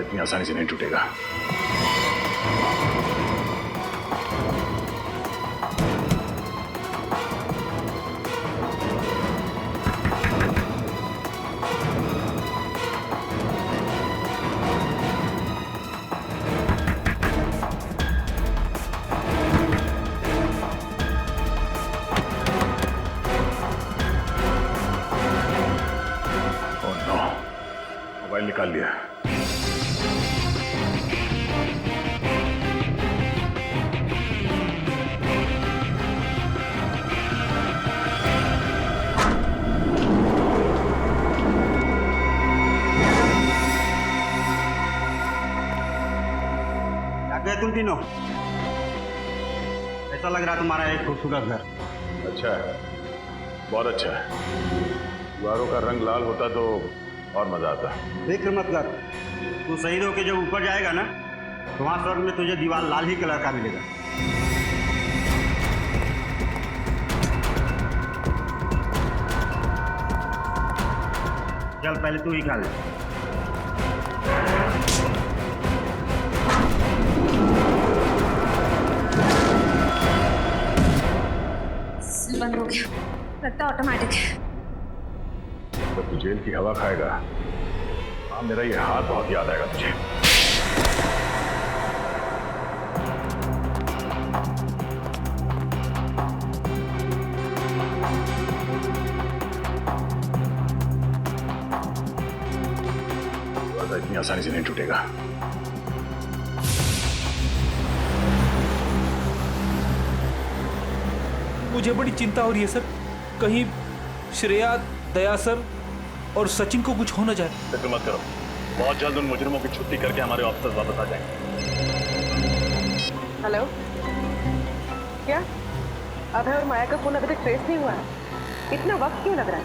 इतनी आसानी से नहीं टूटेगा। मोबाइल निकाल लिया। क्या गए तुम तीनों? ऐसा लग रहा तुम्हारा एक खूबसूरत घर। अच्छा है, बहुत अच्छा है। दीवारों का रंग लाल होता तो और मजा आता। फिक्र मत कर, तू शहीद होके जब ऊपर जाएगा ना तो वहां स्वर्ग में तुझे दीवार लाल ही कलर का मिलेगा। चल पहले तू ही खा ले। बंद हो गया, लगता है ऑटोमेटिक है। जब तू जेल की हवा खाएगा, हाँ मेरा ये हाथ बहुत याद आएगा तुझे। इतनी आसानी से नहीं टूटेगा। मुझे बड़ी चिंता हो रही है सर, कहीं श्रेया, दया सर और सचिन को कुछ हो न जाए। फिक्र मत करो, बहुत जल्द उन मुजरिमों की छुट्टी करके हमारे ऑफिसर्स वापस आ जाएंगे। हेलो, क्या अभय और माया का फोन अभी तक ट्रेस नहीं हुआ है? इतना वक्त क्यों लग रहा है?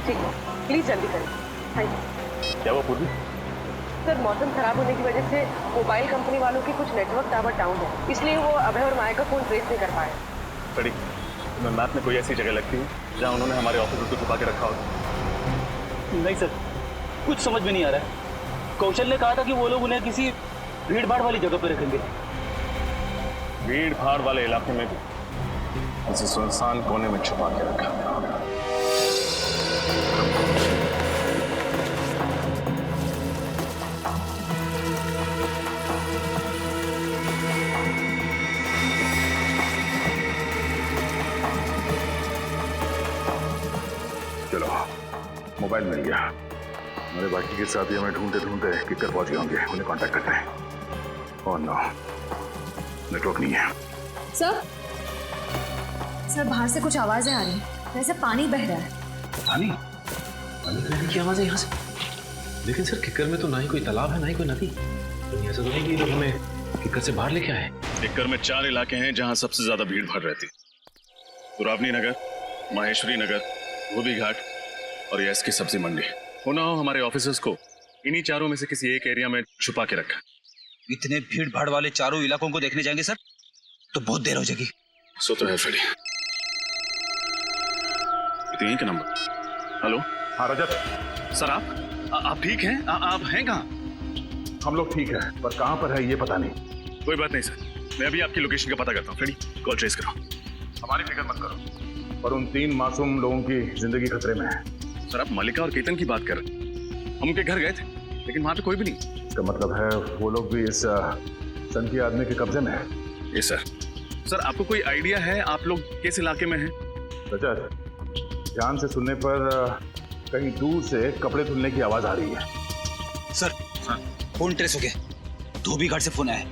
ठीक है, प्लीज जल्दी करें। Thank you. क्या वो पूर्वी? सर, मौसम खराब होने की वजह से मोबाइल कंपनी वालों के कुछ नेटवर्क टावर डाउन है, इसलिए वो अभय और माया का फोन ट्रेस नहीं कर पाए। खड़ी, तुम्हें मैप में कोई ऐसी जगह लगती है जहाँ उन्होंने हमारे ऑफिसर्स को छुपा के रखा हो? नहीं सर, कुछ समझ में नहीं आ रहा है। कौशल ने कहा था कि वो लोग उन्हें किसी भीड़ भाड़ वाली जगह पर रखेंगे। भीड़ भाड़ वाले इलाके में भी किसी सुनसान कोने में छुपा के रखा होगा। चलो, मोबाइल मिल गया। हमारे बाकी के साथी हमें ढूंढते ढूंढते किकर पहुंच गए होंगे, उन्हें कांटेक्ट करते हैं। ओह नो, नेटवर्क नहीं है। सर, बाहर से कुछ आवाजें आ रही हैं, जैसे पानी बह रहा है। पानी? पानी बहने की आवाज़ है यहाँ से? लेकिन सर, किकर में तो ना ही कोई तालाब है ना ही कोई नदी। तो ऐसा तो नहीं कि लोग हमें किकर से बाहर लेके आए। किकर में 4 इलाके हैं जहां सबसे ज्यादा भीड़ भाड़ रहती। सुरावनी नगर, माहेश्वरी नगर, धोबी घाट और यस की सब्जी मंडी। होना हो हमारे ऑफिसर्स को इन्हीं चारों में से किसी एक एरिया में छुपा के रखा। इतने भीड़ भाड़ वाले चारों इलाकों को देखने जाएंगे सर तो बहुत देर हो जाएगी। सो तो है फ्रेडी। यहीं का नंबर। हेलो, हाँ रजत सर, आप ठीक हैं? आप हैं कहाँ? हम लोग ठीक हैं, पर कहाँ पर है ये पता नहीं। कोई बात नहीं सर, मैं अभी आपकी लोकेशन का पता करता हूँ। फ्रेडी, कॉल ट्रेस करो। हमारी फिक्र मत करो, पर उन 3 मासूम लोगों की जिंदगी खतरे में है। सर, आप मलिका और केतन की बात कर रहे हैं। हम उनके घर गए थे, लेकिन वहां पे कोई भी नहीं। इसका मतलब है वो लोग भी इस संकी आदमी के कब्जे में है। ये सर, आपको कोई आइडिया है आप लोग किस इलाके में हैं? रजत, ध्यान से सुनने पर कहीं दूर से कपड़े धुलने की आवाज आ रही है। सर, फोन ट्रेस हो गया। धोबी घाट से फोन आया है।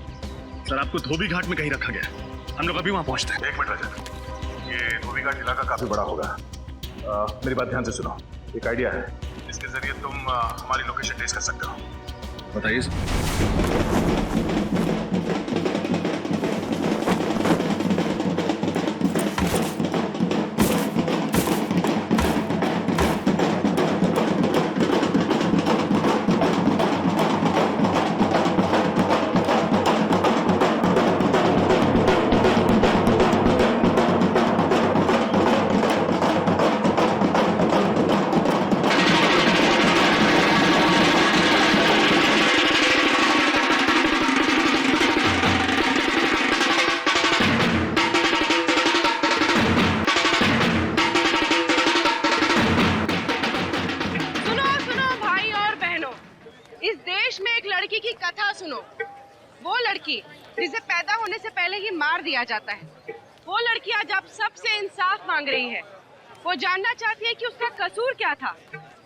सर, आपको धोबी घाट में कहीं रखा गया। हम लोग अभी वहां पहुंचते हैं। 1 मिनट रजत, ये धोबी घाट इलाका काफी बड़ा होगा। मेरी बात ध्यान से सुनो। एक आइडिया है, इसके जरिए तुम हमारी लोकेशन ट्रेस कर सकते हो। बताइए सर। लड़की जिसे पैदा होने से पहले ही मार दिया जाता है। वो लड़की आज आप सबसे इंसाफ मांग रही है। वो जानना चाहती है कि उसका कसूर क्या था।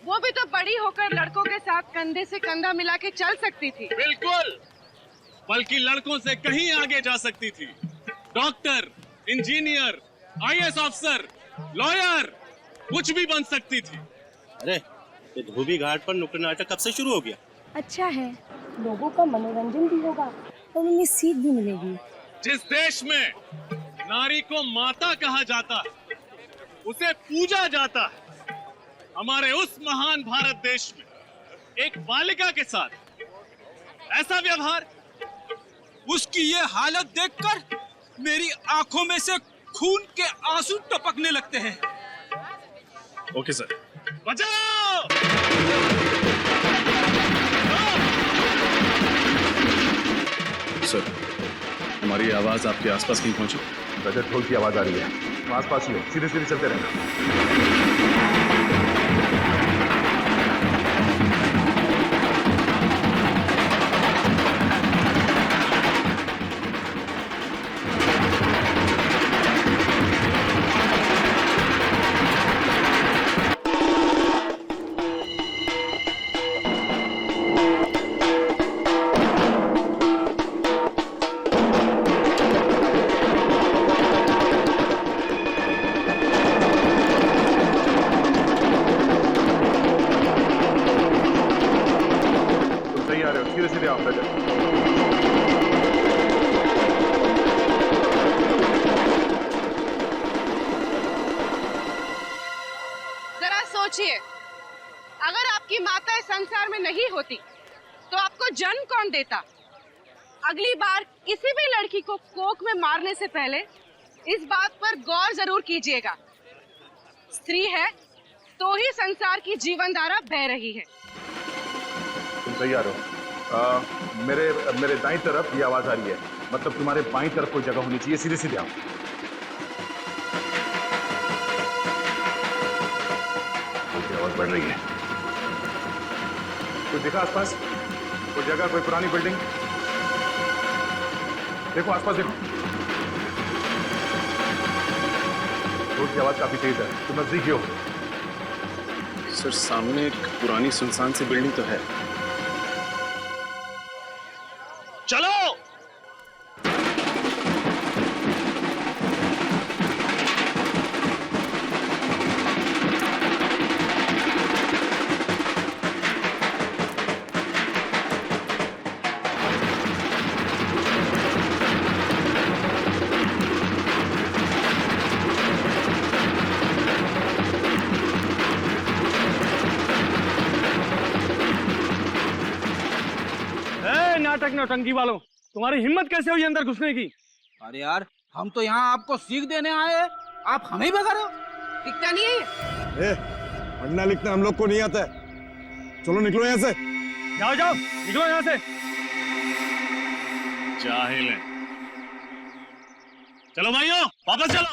वो भी तो बड़ी होकर लड़कों के साथ कंधे से कंधा मिला के चल सकती थी। बिल्कुल, बल्कि लड़कों से कहीं आगे जा सकती थी। Doctor, engineer, IAS officer, lawyer, कुछ भी बन सकती थी। अरे ये धोबी घाट पर नुक्कड़ नाटक कब से शुरू हो गया? अच्छा है, लोगों का मनोरंजन भी होगा और उन्हें सीख भी मिलेगी। जिस देश में नारी को माता कहा जाता है, उसे पूजा जाता है, हमारे उस महान भारत देश में एक बालिका के साथ ऐसा व्यवहार, उसकी ये हालत देखकर मेरी आंखों में से खून के आंसू टपकने लगते हैं। ओके सर, बचाओ! सर, हमारी आवाज आपके आसपास कहीं पहुंची? रजत ढोल की आवाज आ रही है। आसपास ही हो, सीधे सीधे चलते रहना। सीधे सीधे आओ रजत। जरा सोचिए, अगर आपकी माता इस संसार में नहीं होती तो आपको जन्म कौन देता? अगली बार किसी भी लड़की को कोख में मारने से पहले इस बात पर गौर जरूर कीजिएगा। स्त्री है तो ही संसार की जीवन धारा बह रही है। तुम तैयार हो? मेरे दाईं तरफ ये आवाज आ रही है, मतलब तुम्हारे बाईं तरफ कोई जगह होनी चाहिए। सीधे सीधे आओ। आवाज बढ़ रही है। कोई दिखा आसपास? कोई जगह, कोई पुरानी बिल्डिंग? देखो आसपास, देखो। रोड की आवाज काफी तेज है, तुम नजदीक ही हो। सर, सामने एक पुरानी सुनसान सी बिल्डिंग तो है। चलो! नाटक नौटंकी वालों, तुम्हारी हिम्मत कैसे हुई अंदर घुसने की? अरे यार, हम तो यहाँ आपको सीख देने आए हैं, आप हमें भगा रहे हो। दिखता नहीं है ये? पढ़ना लिखना हम लोग को नहीं आता है। चलो निकलो यहाँ से। जाओ जाओ, निकलो यहाँ से। जाहिल है। चलो भाइयों, वापस चलो।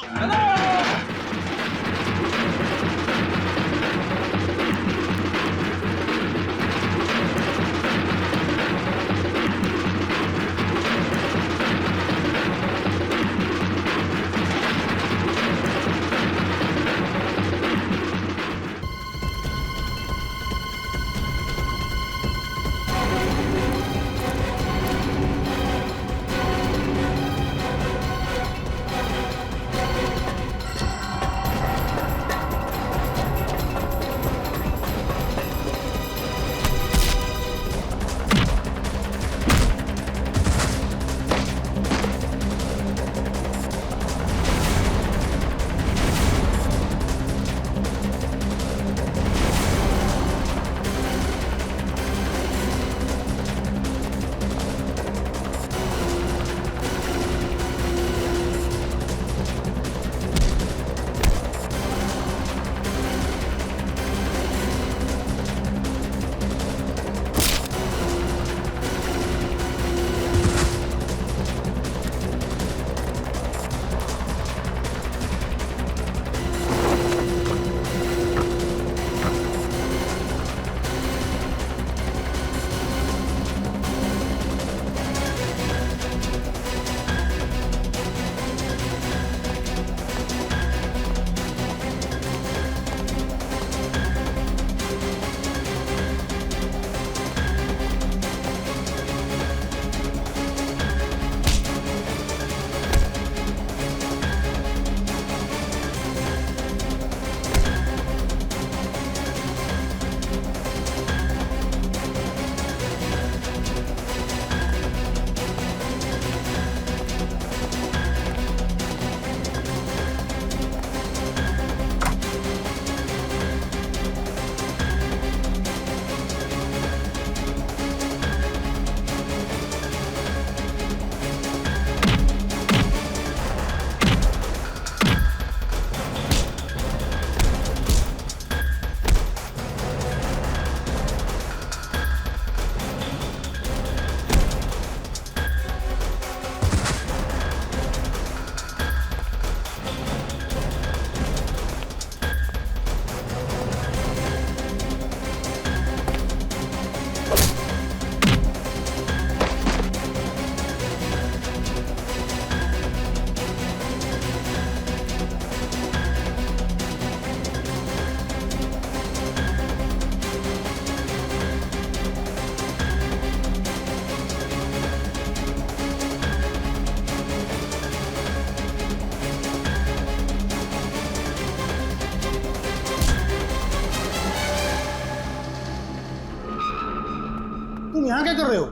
कर रहे हो?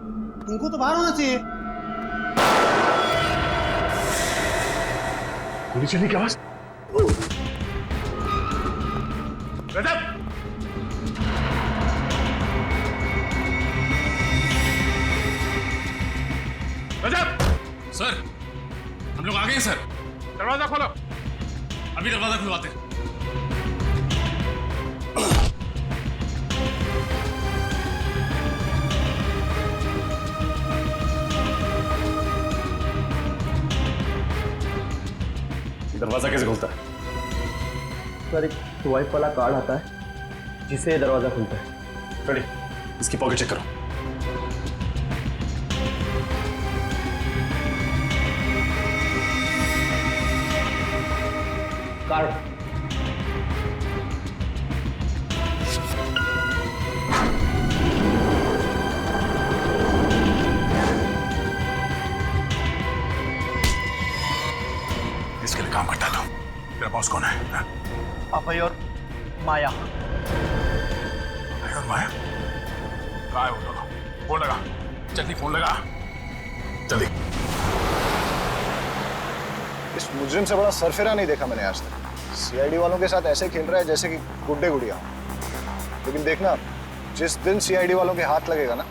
तुमको तो बाहर होना चाहिए। गोली चलने की आवाज। रजत! रजत! सर, हम लोग आ गए हैं सर। दरवाजा खोलो। अभी दरवाजा खुलवाते हैं। दरवाजा कैसे खुलता है? सर एक स्वाइप वाला कार्ड आता है जिससे दरवाजा खुलता है। रेडी, इसकी पॉकेट चेक करो। कार्ड इसके लिए काम करता है। तेरा बॉस कौन है? अभय और माया। अभय और माया? कहाँ है वो दोनों? फोन लगा, जल्दी फोन लगा, जल्दी। इस मुजरिम से बड़ा सरफिरा नहीं देखा मैंने आज तक। सीआईडी वालों के साथ ऐसे खेल रहा है जैसे कि गुड्डे गुड़िया हो। लेकिन देखना, जिस दिन सीआईडी वालों के हाथ लगेगा ना,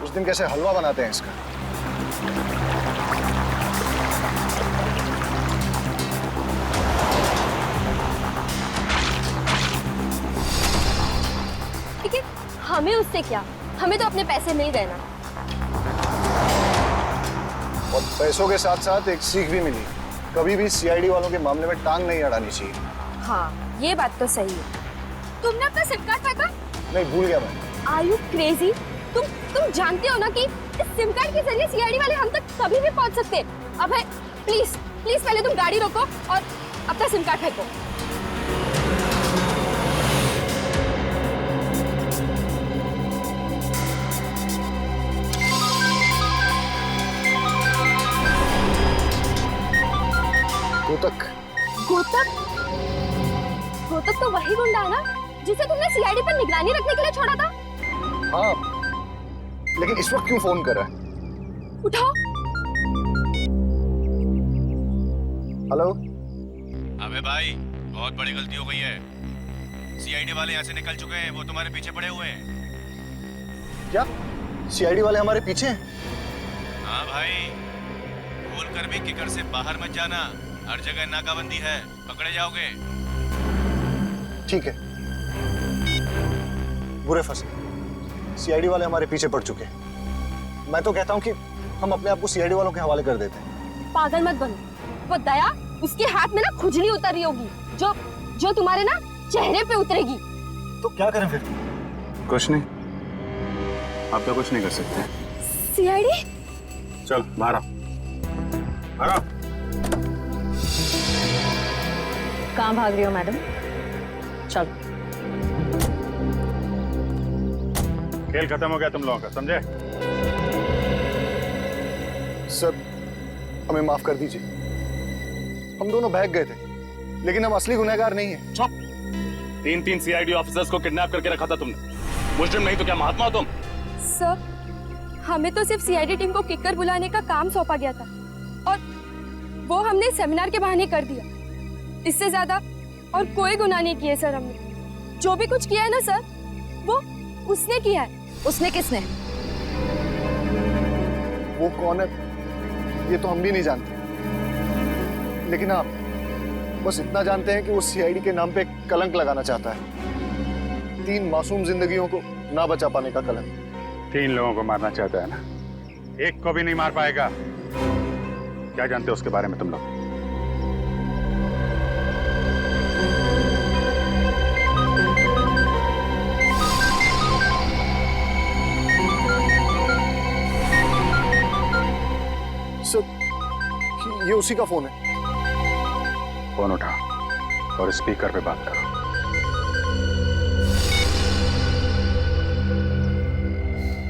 उस दिन कैसे हलवा बनाते हैं इसका। ठीक है, हमें उससे क्या, हमें तो अपने पैसे मिल गए ना। और पैसों के साथ साथ एक सीख भी मिली, कभी भी सीआईडी वालों के मामले में टांग नहीं अड़ानी चाहिए। हाँ, ये बात तो सही है। तुमने अपना सिम कार्ड फेंका? नहीं, भूल गया मैं। Are you crazy? तुम जानते हो ना कि इस सिम कार्ड के जरिए सीआईडी वाले हम तक कभी भी पहुंच सकते हैं। अब है, प्लीज प्लीज पहले तुम गाड़ी रोको और अपना सिम कार्ड फेंको। गोतक। गोतक? गोतक तो वही गुंडा है ना जिसे तुमने सीआईडी पर निगरानी रखने के लिए छोड़ा था? हाँ, लेकिन इस वक्त क्यों फोन कर रहा है? उठाओ। हेलो। अबे भाई, बहुत बड़ी गलती हो गई है। सीआईडी वाले यहाँ से निकल चुके हैं, वो तुम्हारे पीछे पड़े हुए हैं। क्या? सीआईडी वाले हमारे पीछे हैं? हाँ भाई, भूल कर भी किकर से बाहर मत जाना। हर जगह नाकाबंदी है, पकड़े जाओगे। ठीक है। बुरे फंसे, सीआईडी वाले हमारे पीछे पड़ चुके हैं। मैं तो कहता हूँ कि हम अपने आप को सीआईडी वालों के हवाले कर देते हैं। पागल मत बनो। वो दया, उसके हाथ में ना खुजली उतर रही होगी जो तुम्हारे ना चेहरे पे उतरेगी। तो क्या करें फिर? कुछ नहीं, आप तो कुछ नहीं कर सकते। सीआईडी? चल बाहर आ, बाहर आ। कहाँ भाग रही हो मैडम? चलो। खेल खत्म हो गया तुम लोगों का, समझे? सर, हमें माफ कर दीजिए। हम दोनों भाग गए थे, लेकिन हम असली गुनहगार नहीं हैं। चुप! 3 सीआईडी ऑफिसर्स को किडनैप करके रखा था तुमने। मुजरिम नहीं तो क्या महात्मा हो तुम? सर, हमें तो सिर्फ सीआईडी टीम को किकर बुलाने का काम सौंपा गया था और वो हमने सेमिनार के बहाने कर दिया। इससे ज्यादा और कोई गुनाह नहीं किए सर हमने। जो भी कुछ किया है ना सर, वो उसने किया है। उसने किसने? वो कौन है ये तो हम भी नहीं जानते, लेकिन आप बस इतना जानते हैं कि वो सीआईडी के नाम पे कलंक लगाना चाहता है। 3 मासूम जिंदगियों को ना बचा पाने का कलंक। 3 लोगों को मारना चाहता है ना, एक को भी नहीं मार पाएगा। क्या जानते हो उसके बारे में तुम लोग? सर, ये उसी का फोन है। फोन उठा और स्पीकर पे बात करो।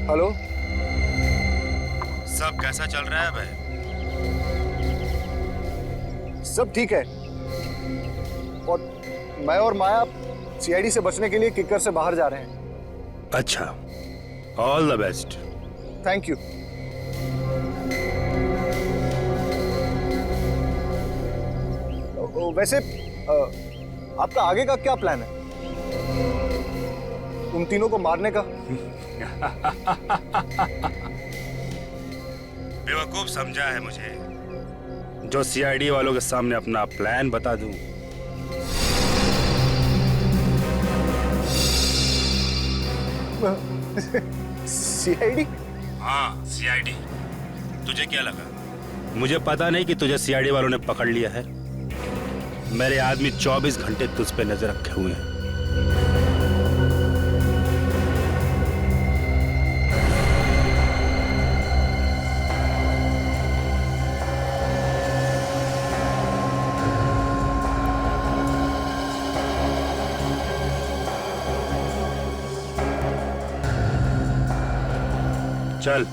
हेलो। सब कैसा चल रहा है भाई? सब ठीक है, और मैं और माया सीआईडी से बचने के लिए किकर से बाहर जा रहे हैं। अच्छा, all the best. Thank you. वैसे आपका आगे का क्या प्लान है? उन तीनों को मारने का? बेवकूफ समझा है मुझे, जो सीआईडी वालों के सामने अपना प्लान बता दूं। सीआईडी? हाँ, सीआईडी। तुझे क्या लगा मुझे पता नहीं कि तुझे सीआईडी वालों ने पकड़ लिया है? मेरे आदमी 24 घंटे तुझ पे नजर रखे हुए हैं। चल,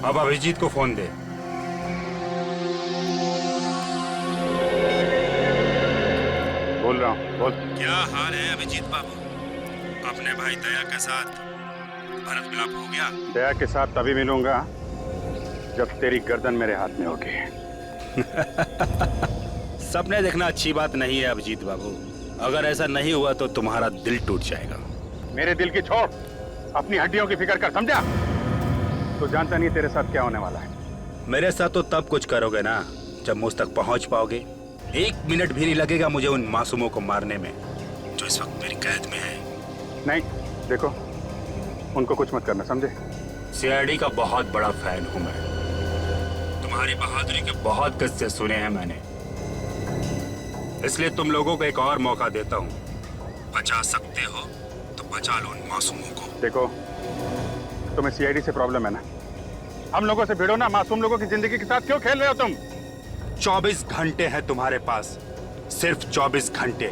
अब अभिजीत को फोन दे। बोल रहा हूँ, बोल। क्या हाल है अभिजीत बाबू? अपने भाई दया के साथ भरत मिलाप हो गया? दया के साथ तभी मिलूंगा जब तेरी गर्दन मेरे हाथ में होगी। सपने देखना अच्छी बात नहीं है अभिजीत बाबू। अगर ऐसा नहीं हुआ तो तुम्हारा दिल टूट जाएगा। मेरे दिल की छोड़, अपनी हड्डियों की फिक्र कर, समझा? तो जानता नहीं तेरे साथ क्या होने वाला है। मेरे साथ तो तब कुछ करोगे ना जब मुझ तक पहुंच पाओगे। 1 मिनट भी नहीं लगेगा मुझे उन मासूमों को मारने में जो इस वक्त मेरी कैद में है। नहीं, देखो, उनको कुछ मत करना, समझे? सीआईडी का बहुत बड़ा फैन हूं मैं। तुम्हारी बहादुरी के बहुत किस्से सुने हैं मैंने, इसलिए तुम लोगों को एक और मौका देता हूं। बचा सकते हो तो बचा लो उन मासूमों को। देखो, तुम्हें सीआईडी से प्रॉब्लम है ना? हम लोगों से भिड़ो ना, मासूम लोगों की जिंदगी के साथ क्यों खेल रहे हो तुम? 24 घंटे हैं तुम्हारे पास, सिर्फ 24 घंटे।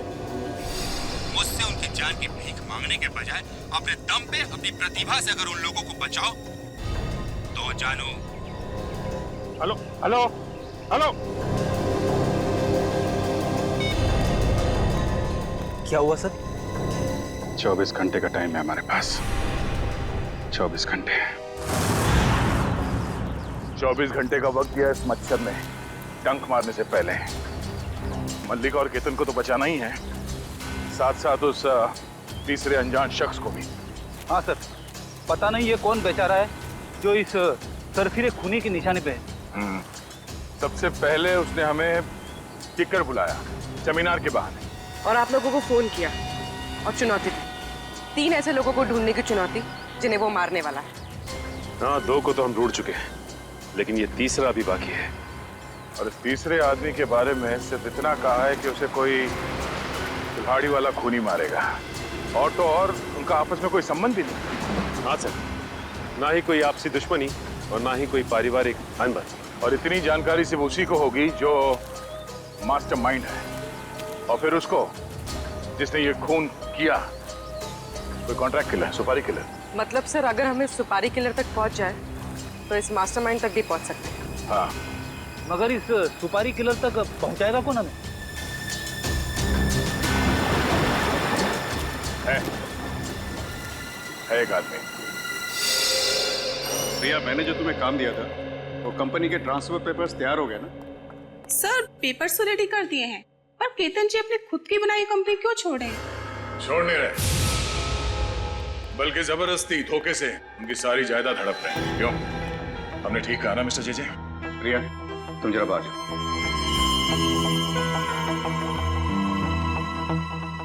मुझसे उनकी जान की भीख मांगने के बजाय अपने दम पे, अपनी प्रतिभा से अगर उन लोगों को बचाओ तो जानो। हेलो हेलो हेलो, क्या हुआ सर? 24 घंटे का टाइम है हमारे पास। 24 घंटे। 24 घंटे का वक्त दिया इस मच्छर ने डंक मारने से पहले। मल्लिका और केतन को तो बचाना ही है, साथ साथ उस तीसरे अनजान शख्स को भी। हाँ सर, पता नहीं ये कौन बेचारा है जो इस सरफिरे खूनी की निशाने पे है। सबसे पहले उसने हमें किकर बुलाया सेमिनार के बहाने, और आप लोगों को फोन किया और चुनौती दी। 3 ऐसे लोगों को ढूंढने की चुनौती जिन्हें वो मारने वाला है। हाँ, 2 को तो हम ढूंढ चुके हैं, लेकिन ये तीसरा अभी बाकी है। और इस तीसरे आदमी के बारे में सिर्फ इतना कहा है कि उसे कोई कुल्हाड़ी वाला खूनी मारेगा, और तो और उनका आपस में कोई संबंध भी नहीं। हाँ सर, ना ही कोई आपसी दुश्मनी और ना ही कोई पारिवारिक अनबन। और इतनी जानकारी सिर्फ उसी को होगी जो मास्टरमाइंड है, और फिर उसको जिसने ये खून किया कोई कॉन्ट्रैक्ट किलर, सुपारी किलर। मतलब सर, अगर हमें सुपारी किलर तक पहुंच जाए तो इस मास्टरमाइंड तक भी पहुंच सकते हैं। हाँ, मगर इस सुपारी किलर तक पहुंचाएगा कौन हमें? है एक आदमी। प्रिया, मैंने जो तुम्हें काम दिया था वो कंपनी के ट्रांसफर पेपर्स तैयार हो गए ना? सर, पेपर्स तो रेडी कर दिए हैं, पर केतन जी अपनी खुद की बनाई कंपनी क्यों छोड़े? छोड़ नहीं रहे, बल्कि जबरदस्ती धोखे से उनकी सारी जायदाद हड़प रहे हैं। क्यों? हमने ठीक कहा ना मिस्टर जेजे? प्रिया, तुम जरा बाहर जाओ।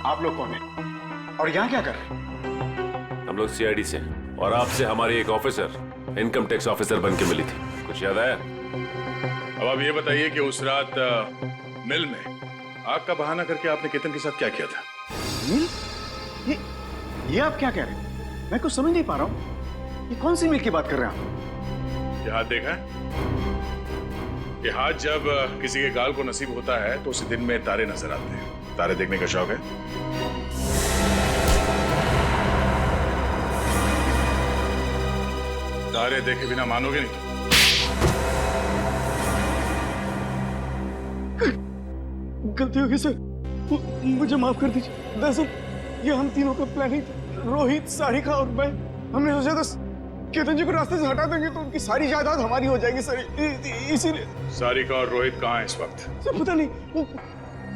आप लोग कौन हैं और यहाँ क्या कर रहे हैं? हम लोग सीआईडी से, और आपसे हमारी एक ऑफिसर इनकम टैक्स ऑफिसर बन के मिली थी, कुछ याद आया? अब आप ये बताइए कि उस रात मिल में आग का बहाना करके आपने केतन के साथ क्या किया था? मिल? ये आप क्या कह रहे हैं? मैं कुछ समझ नहीं पा रहा हूँ। ये कौन सी मिल की बात कर रहे हैं आप? ये हाथ देखा है? ये हाथ जब किसी के गाल को नसीब होता है तो उसे दिन में तारे नजर आते हैं। तारे देखने का शौक है? तारे देखे बिना मानोगे नहीं। गलती हो गई सर, मुझे माफ कर दीजिए। दरअसल ये हम तीनों का प्लानिंग था, रोहित, सारिका और मैं। हमने सोचा था केतन जी को रास्ते से हटा देंगे तो उनकी सारी जायदाद हमारी हो जाएगी सर, इसीलिए। सारिका और रोहित कहाँ है इस वक्त? सर पता नहीं,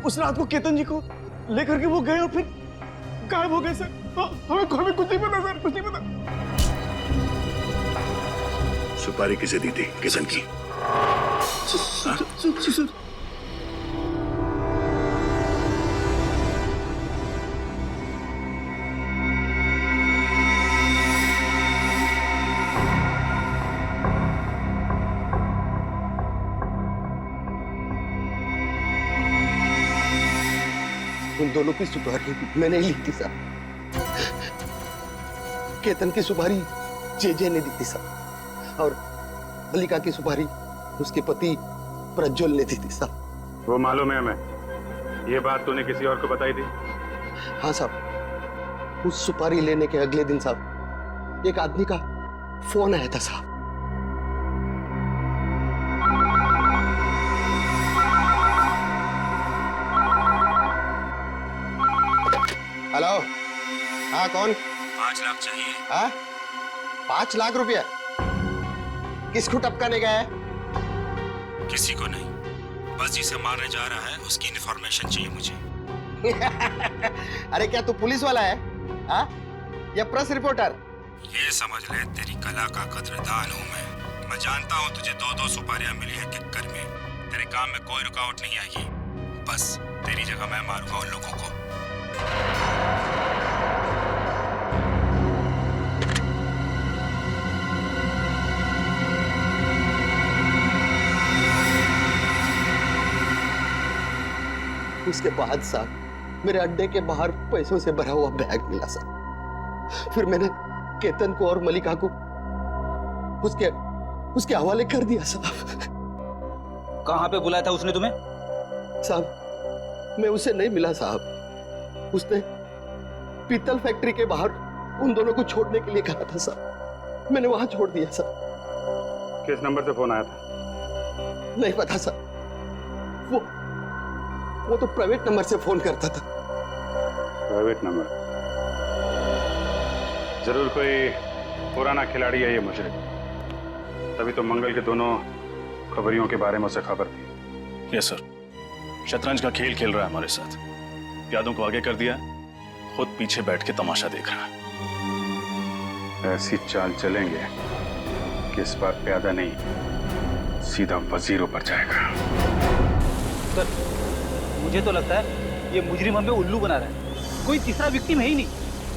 उस रात को केतन जी को लेकर के वो गए और फिर गायब हो गए सर। हमें कुछ नहीं पता सर, कुछ नहीं पता। सुपारी किसे दी थी? किसन की? सर उन दोनों की सुपारी मैंने ली थी साहब। केतन की सुपारी जेजे ने दी थी साहब, और मल्लिका की सुपारी उसके पति प्रज्वल ने दी थी साहब। वो मालूम है हमें। ये बात तूने किसी और को बताई थी? हाँ साहब, उस सुपारी लेने के अगले दिन साहब एक आदमी का फोन आया था साहब। हेलो, हाँ कौन? 5 लाख चाहिए। हाँ 5 लाख रुपया? किसको टपकाने गया है? किसी को नहीं, बस जिसे मारने जा रहा है उसकी इन्फॉर्मेशन चाहिए मुझे। अरे क्या तू पुलिस वाला है? हाँ या प्रेस रिपोर्टर? ये समझ ले तेरी कला का कदरदान हूँ मैं जानता हूँ तुझे 2-2 सुपारियां मिली है किक्कर में। तेरे काम में कोई रुकावट नहीं आएगी, बस तेरी जगह मैं मारूंगा उन लोगों को। उसके बाद साहब मेरे अड्डे के बाहर पैसों से भरा हुआ बैग मिला साहब। फिर मैंने केतन को और मल्लिका को उसके हवाले कर दिया साहब। कहाँ पे बुलाया था उसने तुम्हें? साहब मैं उसे नहीं मिला साहब, उसने पीतल फैक्ट्री के बाहर उन दोनों को छोड़ने के लिए कहा था साहब, मैंने वहां छोड़ दिया साहब। किस नंबर से फोन आया था? नहीं पता साहब, वो तो प्राइवेट नंबर से फोन करता था। Private number? जरूर कोई पुराना खिलाड़ी है ये मुजरिम, तभी तो मंगल के दोनों खबरियों के बारे में उसे खबर थी। यस सर, शतरंज का खेल खेल रहा है हमारे साथ। प्यादों को आगे कर दिया, खुद पीछे बैठ के तमाशा देख रहा है। ऐसी चाल चलेंगे कि इस बार प्यादा नहीं सीधा वजीरों पर जाएगा। सर मुझे तो लगता है ये मुजरिम हमें उल्लू बना रहा है, कोई तीसरा विक्टिम है ही नहीं।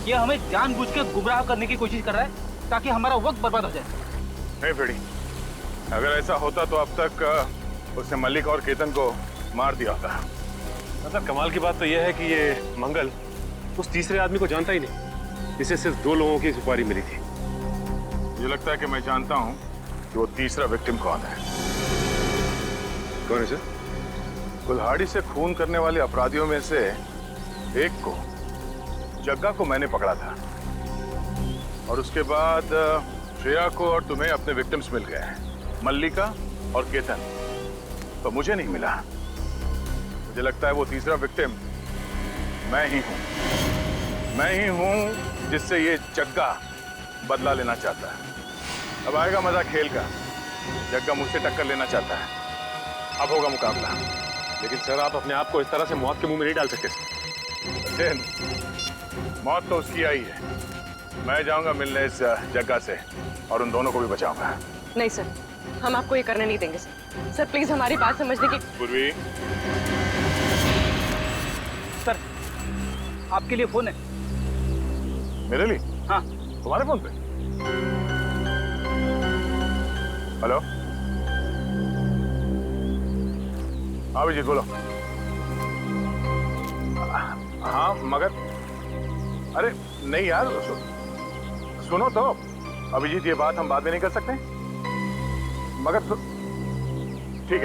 ये हमें जानबूझ के गुमराह करने की कोशिश कर रहा है ताकि हमारा वक्त बर्बाद हो जाए। नहीं फेड़ी, अगर ऐसा होता तो अब तक उसने मल्लिक और केतन को मार दिया होता। मतलब कमाल की बात तो यह है कि ये मंगल उस तीसरे आदमी को जानता ही नहीं, जिसे सिर्फ 2 लोगों की सुपारी मिली थी। मुझे लगता है कि मैं जानता हूं कि वो तीसरा विक्टिम कौन है। कौन है सर? कुल्हाड़ी से खून करने वाले अपराधियों में से एक को, जग्गा को मैंने पकड़ा था, और उसके बाद श्रेया को और तुम्हें अपने विक्टिम्स मिल गए हैं, मल्लिका और केतन, तो मुझे नहीं मिला। मुझे लगता है वो तीसरा विक्टिम मैं ही हूं जिससे ये जग्गा बदला लेना चाहता है। अब आएगा मजा खेल का। जग्गा मुझसे टक्कर लेना चाहता है, अब होगा मुकाबला। लेकिन सर आप अपने आप को इस तरह से मौत के मुंह में नहीं डाल सकते। मौत तो उसकी आई है, मैं जाऊंगा मिलने इस जग्गा से और उन दोनों को भी बचाऊंगा। नहीं सर, हम आपको ये करने नहीं देंगे सर। सर प्लीज हमारी बात समझने की। पूर्वी, सर आपके लिए फोन है। मेरे लिए? हाँ। तुम्हारे फोन पे? हेलो, हाँ अभिजीत बोलो। हाँ मगर, अरे नहीं यार, सुनो तो अभिजीत, ये बात हम बाद में नहीं कर सकते? मगर ठीक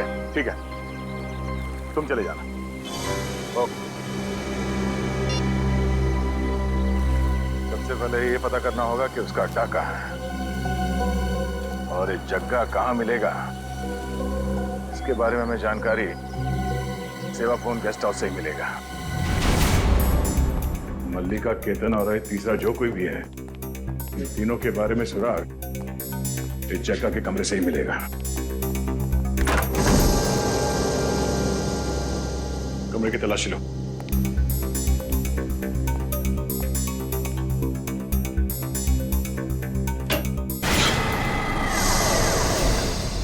है, तुम चले जाना। ओके। सबसे पहले ये पता करना होगा कि उसका अड्डा कहाँ है और ये जग्गा कहाँ मिलेगा। इसके बारे में हमें जानकारी सेवा फोन गेस्ट हाउस से ही मिलेगा। मल्लिका, केतन और तीसरा जो कोई भी है, इन तीनों के बारे में सुराग इस जगह के कमरे से ही मिलेगा। कमरे की तलाशी लो।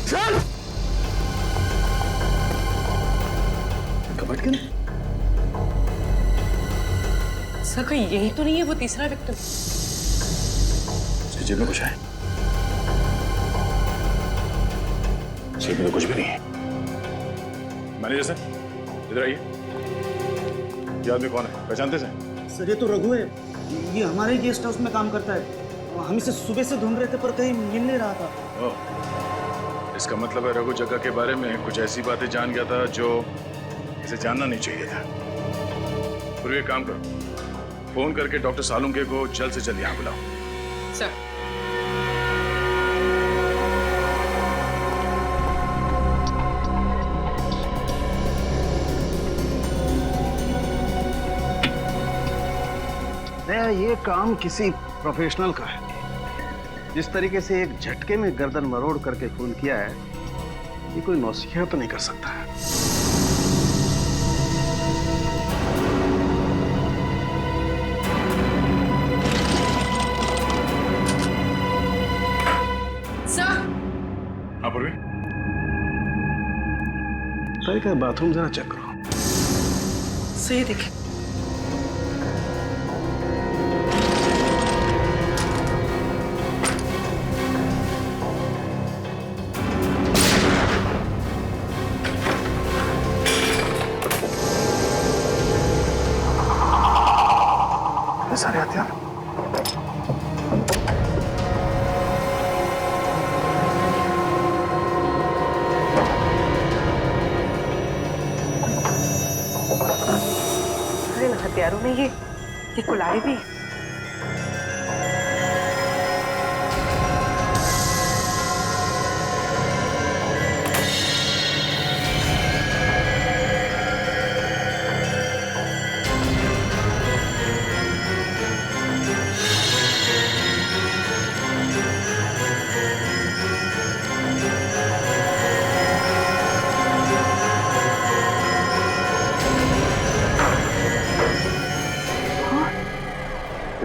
चल! कपट के ना? सर कहीं यही तो नहीं है वो तीसरा विक्टिम? इसकी जेब में कुछ है? जेब में तो कुछ भी नहीं है। मैनेजर सर, इधर आइए। ये आदमी कौन है? पहचानते हैं? सर ये तो रघु है, ये हमारे गेस्ट हाउस में काम करता है। हम इसे सुबह से ढूंढ रहे थे पर कहीं मिल नहीं रहा था। ओह, इसका मतलब है रघु जग्गा के बारे में कुछ ऐसी बातें जान गया था जो इसे जानना नहीं चाहिए था। फिर एक काम करो, फोन करके डॉक्टर सालुंके को जल्द से जल्द यहाँ बुलाओ। सर दया, ये काम किसी प्रोफेशनल का है। जिस तरीके से एक झटके में गर्दन मरोड़ करके खून किया है, ये कोई नौसिखिया तो नहीं कर सकता है। हाँ पूर्वी, तरीका बाथरूम जरा चेक करो। सही देखे। सारे हथियार हथियारों में ये कुल्हाड़ी भी।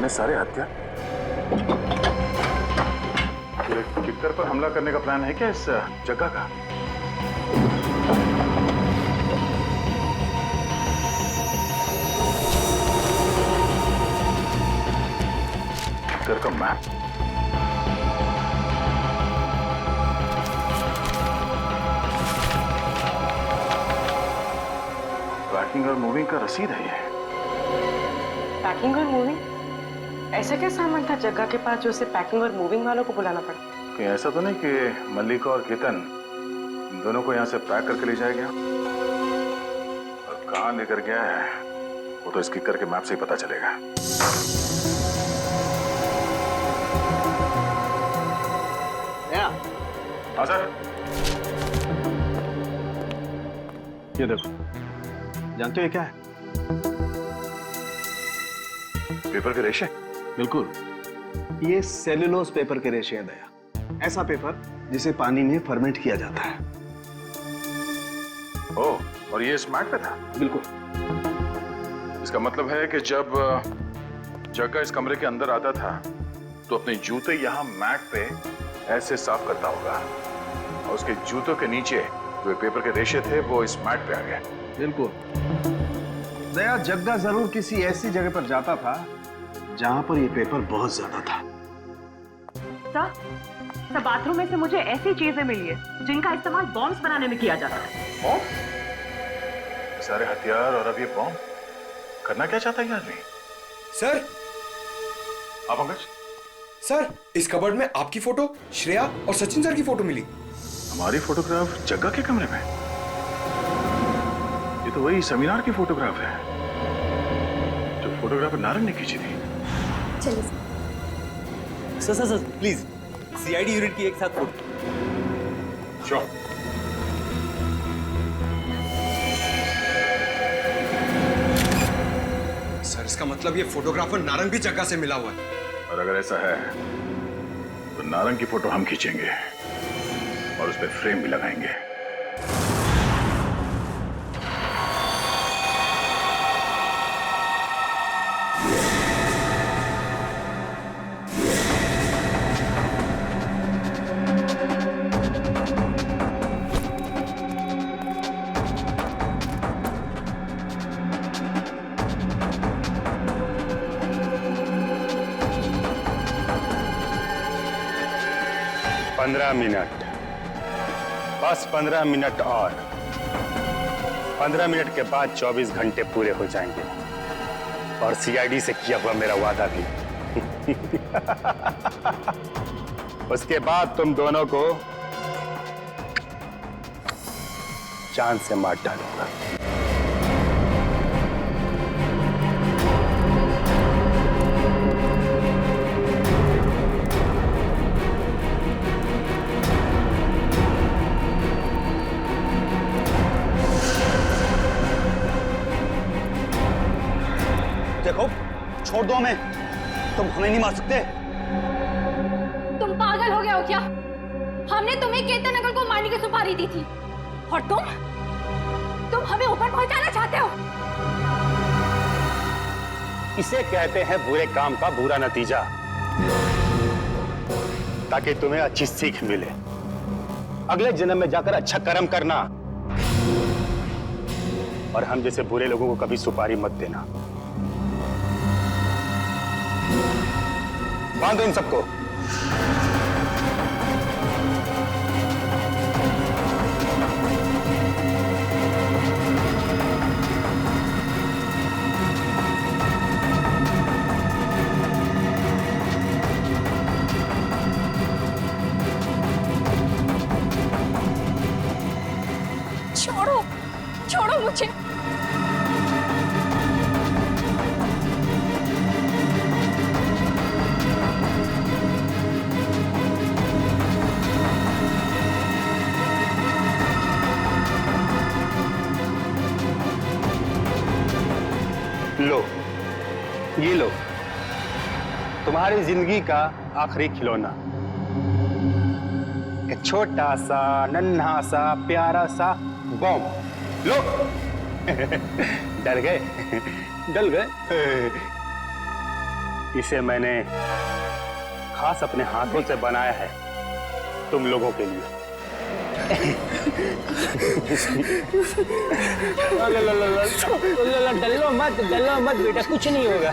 सारे हथियार। किक्कर पर हमला करने का प्लान है क्या इस जगह का? किक्कर का मैप। पैकिंग और मूविंग का रसीद है ये। पैकिंग और मूविंग? ऐसा क्या सामान था जग्गा के पास जो उसे पैकिंग और मूविंग वालों को बुलाना पड़ा? कहीं ऐसा तो नहीं कि मल्लिका और केतन इन दोनों को यहाँ से पैक करके ले जाया गया? और कहाँ लेकर गया है वो तो इस किक्कर के मैप से ही पता चलेगा। हाँ सर। ये देखो, जानते हो ये क्या है? पेपर के रेशे? बिल्कुल, ये सेल्यूलोज पेपर के रेशे हैं दया। ऐसा पेपर जिसे पानी में फर्मेंट किया जाता है। ओह, और ये इस मैट पे था? बिल्कुल। इसका मतलब है कि जब जग्गा इस कमरे के अंदर आता था तो अपने जूते यहाँ मैट पे ऐसे साफ करता होगा और उसके जूतों के नीचे जो पेपर के रेशे थे वो इस मैट पे आ गए। बिल्कुल दया, जग्गा जरूर किसी ऐसी जगह पर जाता था जहां पर ये पेपर बहुत ज्यादा था। सर, बाथरूम में से मुझे ऐसी चीजें मिली है जिनका इस्तेमाल बॉम्ब्स बनाने में किया जाता है। बॉम्ब? सारे हथियार और अब ये बॉम्ब करना क्या चाहता है ये आदमी? सर। आप पंकज? सर, इस कबर्ड में आपकी फोटो, श्रेया और सचिन सर की फोटो मिली। हमारी फोटोग्राफ जग्गा के कमरे में? ये तो वही सेमिनार की फोटोग्राफ है जो फोटोग्राफर नारंग ने खींची थी। चलिए सर प्लीज सीआईडी यूनिट की एक साथ फोटो। श्योर। सर, इसका मतलब ये फोटोग्राफर नारंग भी जग्गा से मिला हुआ है। और अगर ऐसा है तो नारंग की फोटो हम खींचेंगे और उस पर फ्रेम भी लगाएंगे। मिनट, बस 15 मिनट और। 15 मिनट के बाद 24 घंटे पूरे हो जाएंगे और सीआईडी से किया हुआ मेरा वादा भी। उसके बाद तुम दोनों को जान से मार डालूंगा। देखो, छोड़ दो हमें, तुम हमें नहीं मार सकते। तुम पागल हो गए हो क्या? हमने तुम्हें केतन अंकल को मारने की सुपारी दी थी और तुम हमें ऊपर पहुंचाना चाहते हो। इसे कहते हैं बुरे काम का बुरा नतीजा, ताकि तुम्हें अच्छी सीख मिले। अगले जन्म में जाकर अच्छा कर्म करना और हम जैसे बुरे लोगों को कभी सुपारी मत देना। बांधो इन सबको। छोड़ो, छोड़ो मुझे। लो, ये लो, तुम्हारी जिंदगी का आखिरी खिलौना। एक छोटा सा नन्हा सा प्यारा सा बॉम्ब। लो। डर गए? डल गए? इसे मैंने खास अपने हाथों से बनाया है तुम लोगों के लिए। डलो मत बेटा, कुछ नहीं होगा।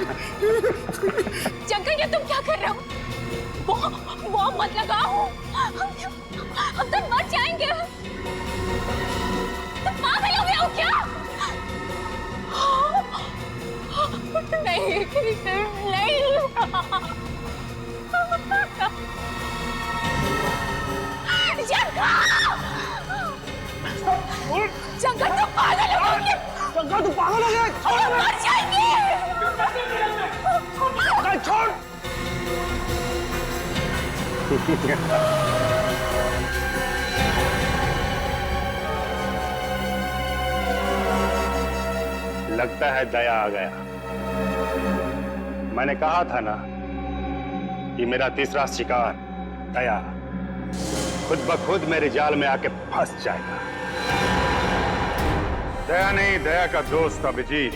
जंगल, ये तुम क्या कर रहे हो? वो मत लगाओ, हम तो मर जाएंगे। तुम पागल हो गए हो क्या? नहीं, नहीं। जंगल, तुम पागल हो गए। जंगल, तुम पागल हो गए। हम मर जाएंगे। छोड़। लगता है दया आ गया। मैंने कहा था ना कि मेरा तीसरा शिकार दया खुद ब खुद मेरे जाल में आके फंस जाएगा। दया नहीं, दया का दोस्त अभिजीत।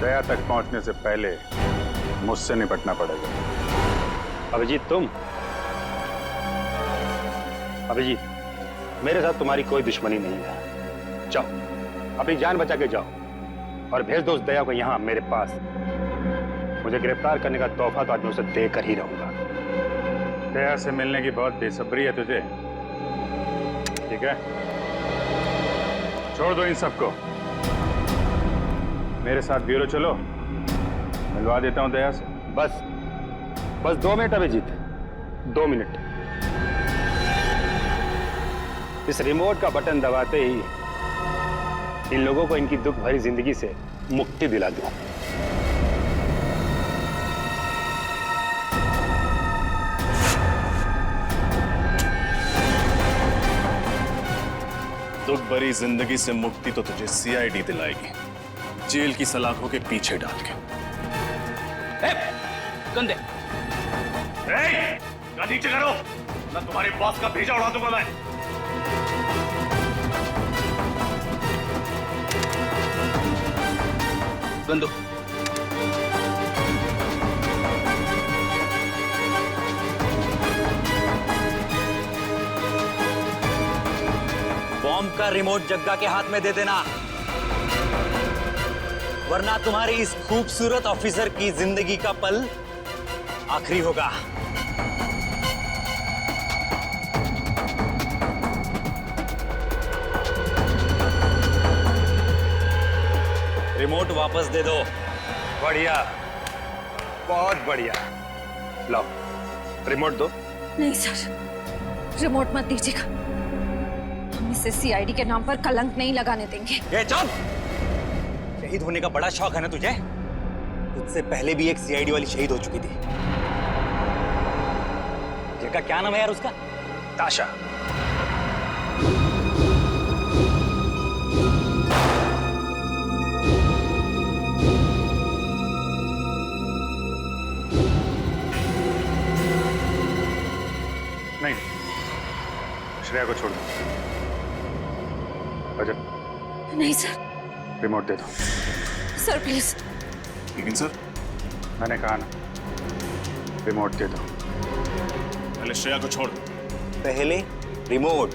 दया तक पहुंचने से पहले मुझसे निपटना पड़ेगा। अभिजीत, तुम? अभिजीत, मेरे साथ तुम्हारी कोई दुश्मनी नहीं है। जाओ, अपनी जान बचा के जाओ और भेज दो उस दया को यहाँ मेरे पास। मुझे गिरफ्तार करने का तोहफा तो आज मैं उसे देकर ही रहूंगा। दया से मिलने की बहुत बेसब्री है तुझे, ठीक है? छोड़ दो इन सबको, मेरे साथ ब्यूरो चलो, मिलवा देता हूं दया से। बस 2 मिनट अभिजीत, 2 मिनट। इस रिमोट का बटन दबाते ही इन लोगों को इनकी दुख भरी जिंदगी से मुक्ति दिला दूं। दुख भरी जिंदगी से मुक्ति तो तुझे सीआईडी दिलाएगी, जेल की सलाखों के पीछे डाल के। गन दे। गन नीचे करो, मैं तुम्हारे बॉस का भेजा उड़ा दूंगा मैं। गन दो। बॉम्ब का रिमोट जग्गा के हाथ में दे देना, वरना तुम्हारी इस खूबसूरत ऑफिसर की जिंदगी का पल आखिरी होगा। रिमोट वापस दे दो। बढ़िया, बहुत बढ़िया। लाओ रिमोट दो। नहीं सर, रिमोट मत दीजिएगा। हम इसे सीआईडी के नाम पर कलंक नहीं लगाने देंगे। ये चुप! शहीद होने का बड़ा शौक है ना तुझे? तुझसे पहले भी एक सीआईडी वाली शहीद हो चुकी थी। जिनका क्या नाम है यार उसका? ताशा। नहीं, श्रेया को छोड़ दो। रजत, नहीं सर। रिमोट दे दो। Sir please. लेकिन सर, मैंने कहा ना, रिमोट दे दो। पहले श्रेया को छोड़ दो। पहले रिमोट।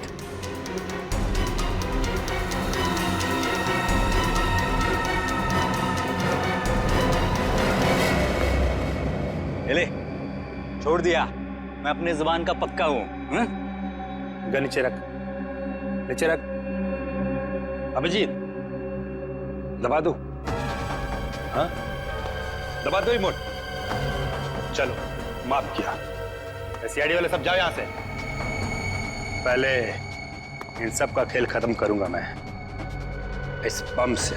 ले, छोड़ दिया। मैं अपने जुबान का पक्का हूं। गन नीचे रख, नीचे रख। अभिजीत, दबा दो। हाँ, दबा दो रिमोट। चलो, माफ किया। सीआईडी वाले सब जाओ यहां से। पहले इन सब का खेल खत्म करूंगा मैं इस बम से।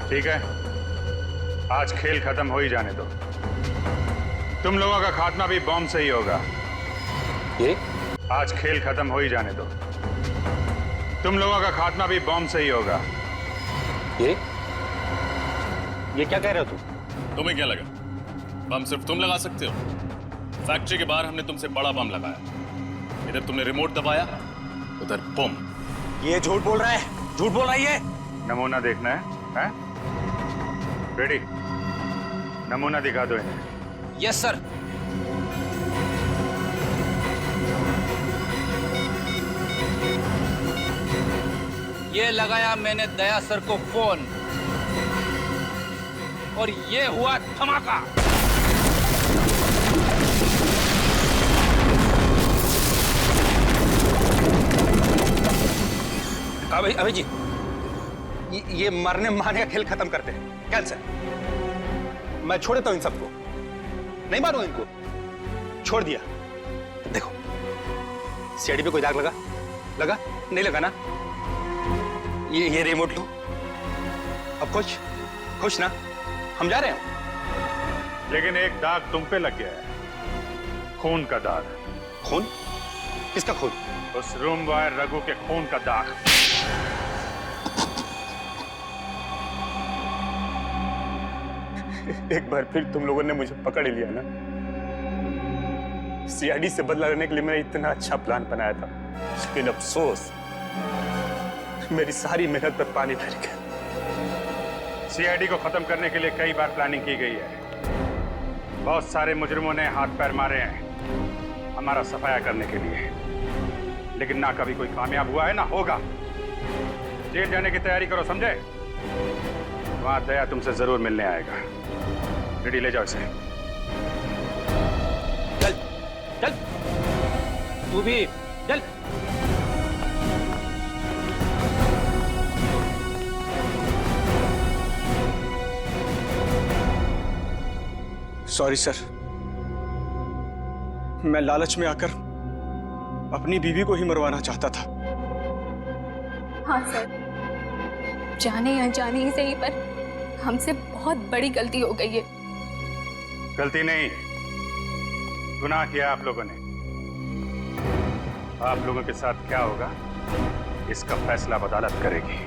ठीक है, आज खेल खत्म हो ही जाने दो। तुम लोगों का खात्मा भी बॉम्ब से ही होगा। ये? आज खेल खत्म हो ही जाने दो। तुम लोगों का खात्मा भी बॉम्ब से ही होगा। ये क्या कह रहे हो तुम? तुम्हें क्या लगा बम सिर्फ तुम लगा सकते हो? फैक्ट्री के बाहर हमने तुमसे बड़ा बम लगाया। इधर तुमने रिमोट दबाया, उधर बम। ये झूठ बोल रहा है, झूठ बोल रहा है ये। नमूना देखना है? रेडी? नमूना दिखा दो इन्हें। Yes sir. ये लगाया मैंने दया सर को फोन और ये हुआ धमाका। अभिजीत, ये मरने मारने का खेल खत्म करते हैं। कैंसिल। मैं छोड़ देता हूं इन सबको। नहीं मारूंगा इनको। छोड़ दिया। देखो, सीआईडी पे कोई दाग लगा? लगा? नहीं लगा ना? ये रिमोट लो। अब खुश ना? हम जा रहे हैं। लेकिन एक दाग तुम पे लग गया है, खून का दाग। खून? किसका खून? उस रूम बॉय रघु के खून का दाग। एक बार फिर तुम लोगों ने मुझे पकड़ ही लिया ना। सीआईडी से बदला लेने के लिए मैंने इतना अच्छा प्लान बनाया था, लेकिन अफसोस मेरी सारी मेहनत पर पानी फिर गया। सीआईडी को खत्म करने के लिए कई बार प्लानिंग की गई है। बहुत सारे मुजरिमों ने हाथ पैर मारे हैं हमारा सफाया करने के लिए, लेकिन ना कभी कोई कामयाब हुआ है ना होगा। जेल जाने की तैयारी करो, समझे? वहां दया तुमसे जरूर मिलने आएगा। रेडी, ले जाओ इसे। चल चल, तू भी चल। सॉरी सर, मैं लालच में आकर अपनी बीवी को ही मरवाना चाहता था। हाँ सर, जाने अनजाने ही सही, पर हमसे बहुत बड़ी गलती हो गई है। गलती नहीं, गुनाह किया आप लोगों ने। आप लोगों के साथ क्या होगा इसका फैसला अदालत करेगी।